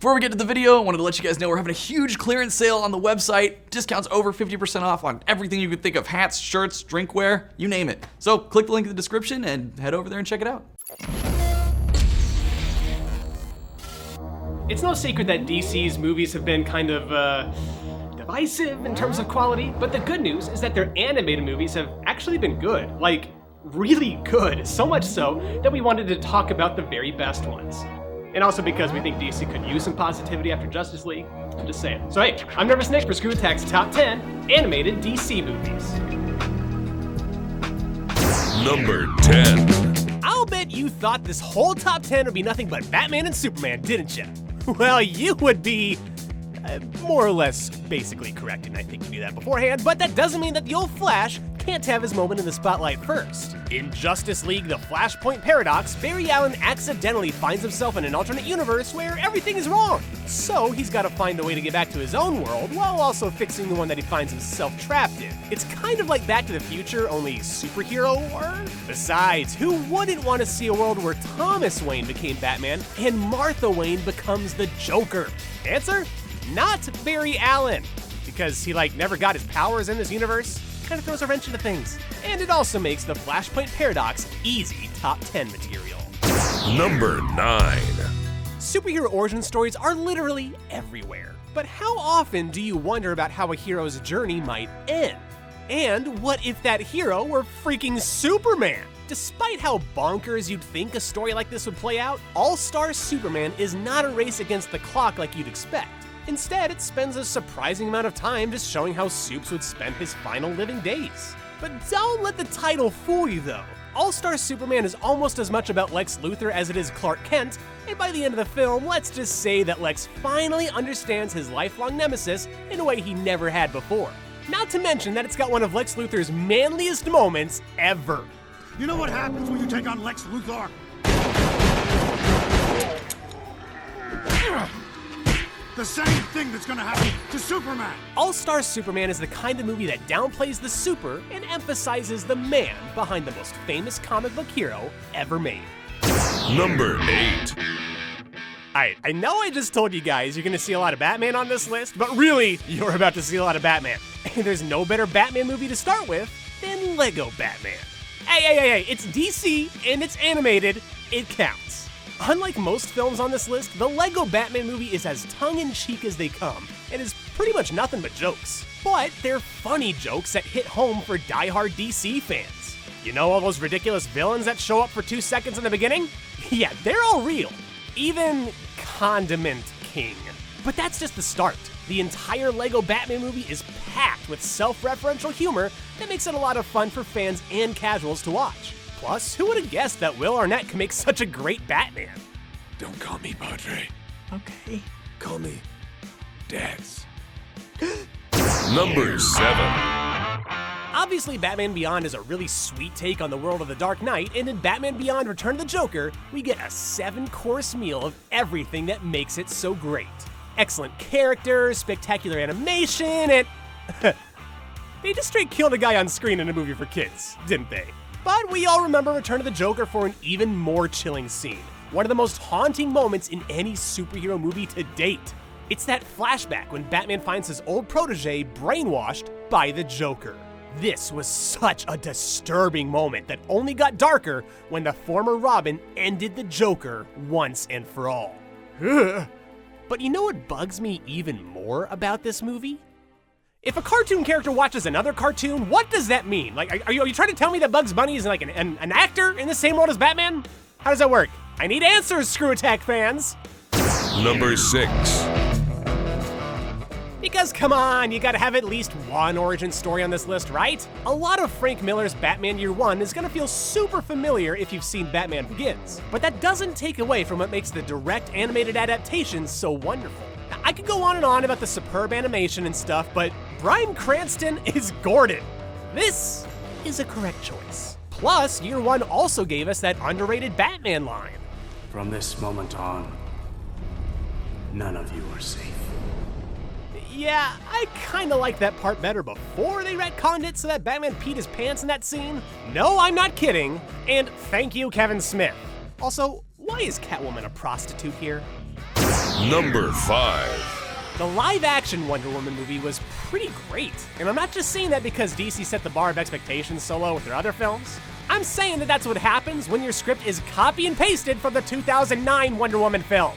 Before we get to the video, I wanted to let you guys know we're having a huge clearance sale on the website. Discounts over 50% off on everything you could think of: hats, shirts, drinkware, you name it. So click the link in the description and head over there and check it out. It's no secret that DC's movies have been kind of, divisive in terms of quality, but the good news is that their animated movies have actually been good. Like, really good. So much so that we wanted to talk about the very best ones. And also because we think DC could use some positivity after Justice League. I'm just saying. So hey, I'm Nervous Nick for Screw Attack's Top 10 Animated DC Movies. Number 10. I'll bet you thought this whole top 10 would be nothing but Batman and Superman, didn't you? Well, you would be more or less basically correct, and I think you knew that beforehand, but that doesn't mean that the old Flash can't have his moment in the spotlight first. In Justice League, the Flashpoint Paradox, Barry Allen accidentally finds himself in an alternate universe where everything is wrong. So he's got to find a way to get back to his own world while also fixing the one that he finds himself trapped in. It's kind of like Back to the Future, only superhero war. Besides, who wouldn't want to see a world where Thomas Wayne became Batman and Martha Wayne becomes the Joker? Answer? Not Barry Allen, because he never got his powers in this universe. Kind of throws a wrench into things. And it also makes the Flashpoint Paradox easy top 10 material. Number 9. Superhero origin stories are literally everywhere. But how often do you wonder about how a hero's journey might end? And what if that hero were freaking Superman? Despite how bonkers you'd think a story like this would play out, All-Star Superman is not a race against the clock like you'd expect. Instead, it spends a surprising amount of time just showing how Supes would spend his final living days. But don't let the title fool you though. All-Star Superman is almost as much about Lex Luthor as it is Clark Kent, and by the end of the film, let's just say that Lex finally understands his lifelong nemesis in a way he never had before. Not to mention that it's got one of Lex Luthor's manliest moments ever. You know what happens when you take on Lex Luthor? The same thing that's gonna happen to Superman. All-Star Superman is the kind of movie that downplays the super and emphasizes the man behind the most famous comic book hero ever made. Number 8. Alright, I know I just told you guys you're gonna see a lot of Batman on this list, but really, you're about to see a lot of Batman. And there's no better Batman movie to start with than Lego Batman. Hey, it's DC and it's animated, it counts. Unlike most films on this list, the Lego Batman movie is as tongue-in-cheek as they come, and is pretty much nothing but jokes. But they're funny jokes that hit home for die-hard DC fans. You know all those ridiculous villains that show up for 2 seconds in the beginning? Yeah, they're all real. Even Condiment King. But that's just the start. The entire Lego Batman movie is packed with self-referential humor that makes it a lot of fun for fans and casuals to watch. Plus, who would have guessed that Will Arnett can make such a great Batman? Don't call me Padre. Okay. Call me Dax. Number 7. Obviously, Batman Beyond is a really sweet take on the world of the Dark Knight, and in Batman Beyond Return of the Joker, we get a 7-course meal of everything that makes it so great. Excellent characters, spectacular animation, and they just straight killed a guy on screen in a movie for kids, didn't they? But we all remember Return of the Joker for an even more chilling scene. One of the most haunting moments in any superhero movie to date. It's that flashback when Batman finds his old protege brainwashed by the Joker. This was such a disturbing moment that only got darker when the former Robin ended the Joker once and for all. But you know what bugs me even more about this movie? If a cartoon character watches another cartoon, what does that mean? Are you trying to tell me that Bugs Bunny is an actor in the same world as Batman? How does that work? I need answers, Screw Attack fans! Number 6. Because come on, you gotta have at least one origin story on this list, right? A lot of Frank Miller's Batman Year One is gonna feel super familiar if you've seen Batman Begins. But that doesn't take away from what makes the direct animated adaptation so wonderful. Now, I could go on and on about the superb animation and stuff, but Bryan Cranston is Gordon. This is a correct choice. Plus, Year One also gave us that underrated Batman line. From this moment on, none of you are safe. Yeah, I kinda like that part better before they retconned it so that Batman peed his pants in that scene. No, I'm not kidding. And thank you, Kevin Smith. Also, why is Catwoman a prostitute here? Number 5. The live-action Wonder Woman movie was pretty great, and I'm not just saying that because DC set the bar of expectations so low with their other films. I'm saying that that's what happens when your script is copy and pasted from the 2009 Wonder Woman film.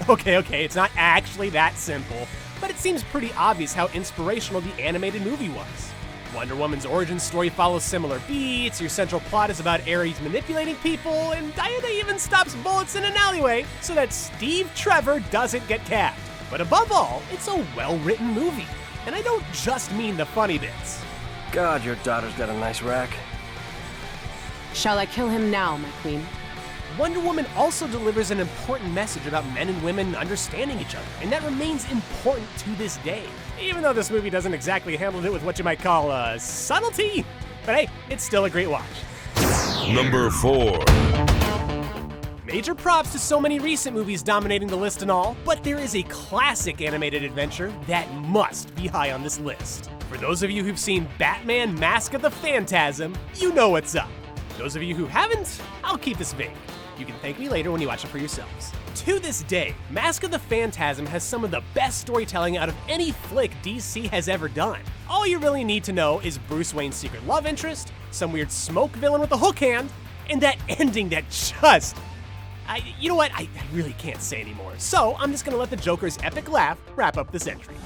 Okay, it's not actually that simple, but it seems pretty obvious how inspirational the animated movie was. Wonder Woman's origin story follows similar beats, your central plot is about Ares manipulating people, and Diana even stops bullets in an alleyway so that Steve Trevor doesn't get capped. But above all, it's a well-written movie, and I don't just mean the funny bits. God, your daughter's got a nice rack. Shall I kill him now, my queen? Wonder Woman also delivers an important message about men and women understanding each other, and that remains important to this day. Even though this movie doesn't exactly handle it with what you might call subtlety, but hey, it's still a great watch. Number 4. Major props to so many recent movies dominating the list and all, but there is a classic animated adventure that must be high on this list. For those of you who've seen Batman Mask of the Phantasm, you know what's up. Those of you who haven't, I'll keep this vague. You can thank me later when you watch it for yourselves. To this day, Mask of the Phantasm has some of the best storytelling out of any flick DC has ever done. All you really need to know is Bruce Wayne's secret love interest, some weird smoke villain with a hook hand, and that ending that just... you know what? I really can't say anymore. So I'm just gonna let the Joker's epic laugh wrap up this entry.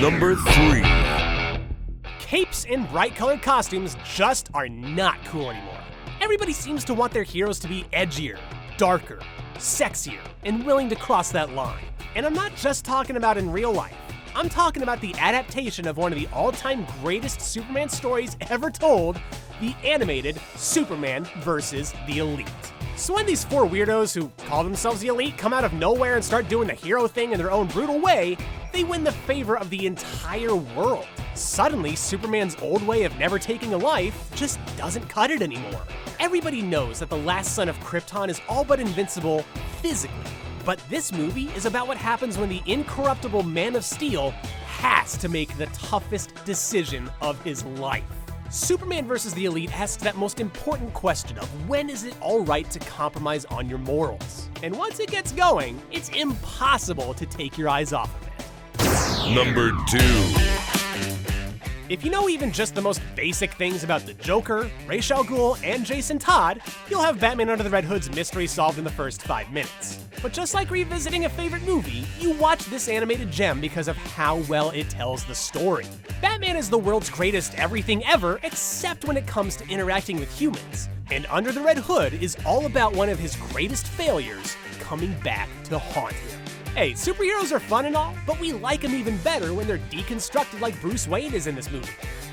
Number 3. Capes and bright-colored costumes just are not cool anymore. Everybody seems to want their heroes to be edgier, darker, sexier, and willing to cross that line. And I'm not just talking about in real life. I'm talking about the adaptation of one of the all-time greatest Superman stories ever told, the animated Superman vs. the Elite. So when these 4 weirdos who call themselves the Elite come out of nowhere and start doing the hero thing in their own brutal way, they win the favor of the entire world. Suddenly, Superman's old way of never taking a life just doesn't cut it anymore. Everybody knows that the last son of Krypton is all but invincible physically. But this movie is about what happens when the incorruptible Man of Steel has to make the toughest decision of his life. Superman vs. the Elite asks that most important question of when is it alright to compromise on your morals? And once it gets going, it's impossible to take your eyes off of it. Number 2. If you know even just the most basic things about the Joker, Ra's al Ghul, and Jason Todd, you'll have Batman Under the Red Hood's mystery solved in the first 5 minutes. But just like revisiting a favorite movie, you watch this animated gem because of how well it tells the story. Batman is the world's greatest everything ever, except when it comes to interacting with humans. And Under the Red Hood is all about one of his greatest failures coming back to haunt him. Hey, superheroes are fun and all, but we like them even better when they're deconstructed like Bruce Wayne is in this movie.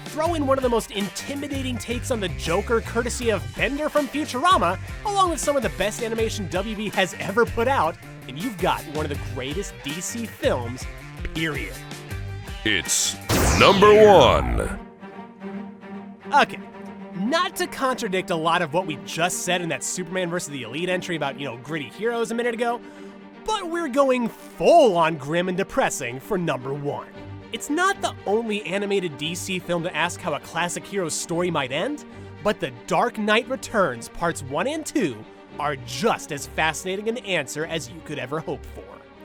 Throw in one of the most intimidating takes on the Joker courtesy of Bender from Futurama, along with some of the best animation WB has ever put out, and you've got one of the greatest DC films, period. It's number 1. Okay, not to contradict a lot of what we just said in that Superman vs. the Elite entry about, gritty heroes a minute ago, but we're going full on grim and depressing for number 1. It's not the only animated DC film to ask how a classic hero's story might end, but The Dark Knight Returns Parts 1 and 2 are just as fascinating an answer as you could ever hope for.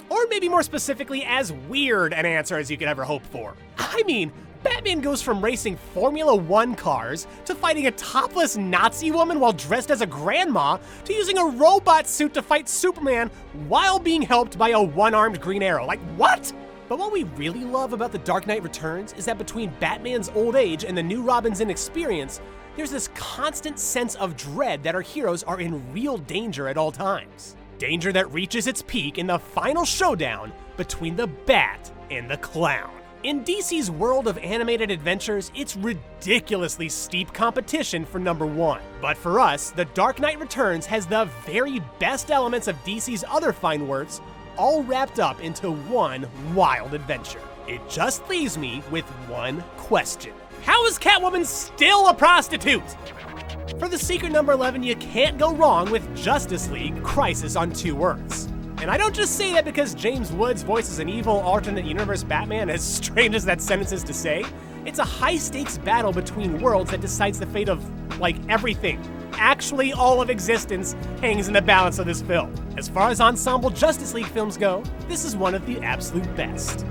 Or maybe more specifically, as weird an answer as you could ever hope for. I mean, Batman goes from racing Formula 1 cars to fighting a topless Nazi woman while dressed as a grandma to using a robot suit to fight Superman while being helped by a one-armed Green Arrow. Like, what? But what we really love about The Dark Knight Returns is that between Batman's old age and the new Robin's inexperience, there's this constant sense of dread that our heroes are in real danger at all times. Danger that reaches its peak in the final showdown between the Bat and the Clown. In DC's world of animated adventures, it's ridiculously steep competition for number 1. But for us, The Dark Knight Returns has the very best elements of DC's other fine works, all wrapped up into one wild adventure. It just leaves me with one question. How is Catwoman still a prostitute? For the secret number 11, you can't go wrong with Justice League Crisis on Two Earths. And I don't just say that because James Woods voices an evil alternate universe Batman, as strange as that sentence is to say. It's a high-stakes battle between worlds that decides the fate of, everything. actually all of existence hangs in the balance of this film. As far as ensemble Justice League films go, this is one of the absolute best.